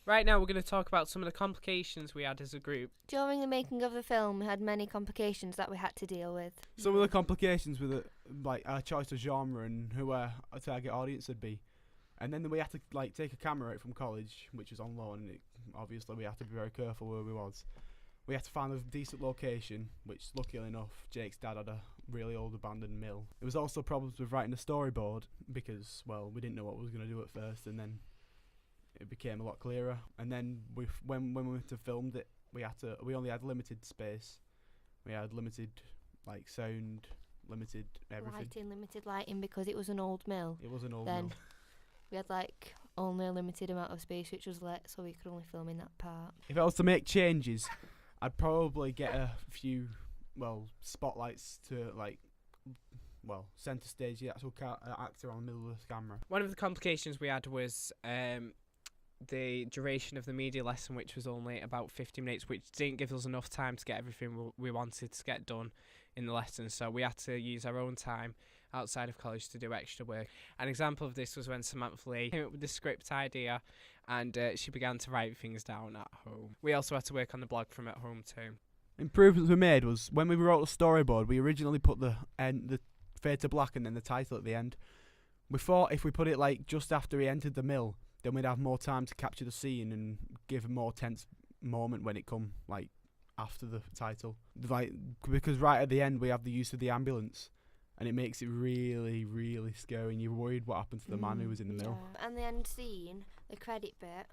Right now, we're going to talk about some of the complications we had as a group. During the making of the film, we had many complications that we had to deal with. Some of the complications with it, like our choice of genre and who our target audience would be. And then we had to take a camera out from college, which was on loan, and obviously we had to be very careful where we was. We had to find a decent location, which luckily enough, Jake's dad had a really old abandoned mill. There was also problems with writing a storyboard because, well, we didn't know what we was going to do at first, and then it became a lot clearer. And then when we went to filmed it, we only had limited space. We had limited sound, limited everything. Limited lighting because it was an old mill. It was an old Then mill. we had only a limited amount of space which was lit, so we could only film in that part. If I was to make changes, I'd probably get a few, spotlights to centre stage the actual actor on the middle of the camera. One of the complications we had was the duration of the media lesson, which was only about 50 minutes, which didn't give us enough time to get everything we wanted to get done in the lesson. So we had to use our own time outside of college to do extra work. An example of this was when Samantha Lee came up with the script idea and she began to write things down at home. We also had to work on the blog from at home too. Improvements we made was when we wrote the storyboard, we originally put the fade to black and then the title at the end. We thought if we put it just after he entered the mill, then we'd have more time to capture the scene and give a more tense moment when it come after the title. Because right at the end we have the use of the ambulance, and it makes it really, really scary, and you're worried what happened to the man who was in the mill. Yeah. And the end scene, the credit bit,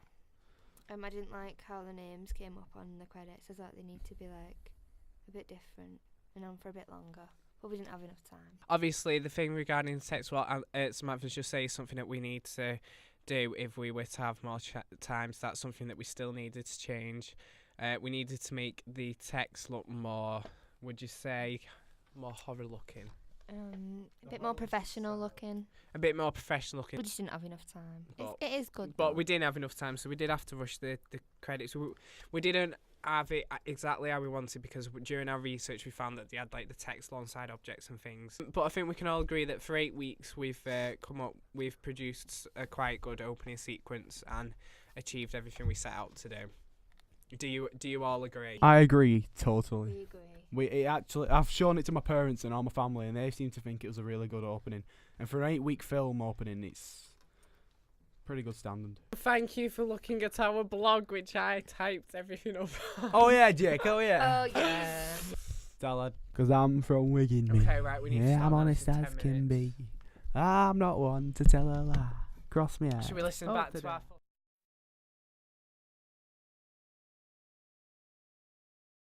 I didn't like how the names came up on the credits. I thought they need to be a bit different and on for a bit longer. But we didn't have enough time. Obviously, the thing regarding the text, Samantha's just saying something that we need to do if we were to have more time. So that's something that we still needed to change. We needed to make the text look more, would you say, more horror looking? A bit more professional looking. A bit more professional looking. We just didn't have enough time. But It is good. But we didn't have enough time, so we did have to rush the credits. We didn't have it exactly how we wanted because during our research we found that they had the text alongside objects and things. But I think we can all agree that for 8 weeks we've produced a quite good opening sequence and achieved everything we set out to do. Do you all agree? I agree totally. We agree. I've shown it to my parents and all my family, and they seem to think it was a really good opening. And for an 8-week film opening, it's pretty good standard. Thank you for looking at our blog, which I typed everything up on. Oh yeah, Jake. Oh yeah. Oh yeah. Stella, because I'm from Wigan. Me. Okay, right. We need to Yeah, start I'm that honest in 10 as can minutes. be. I'm not one to tell a lie. Cross me out. Should we listen back to our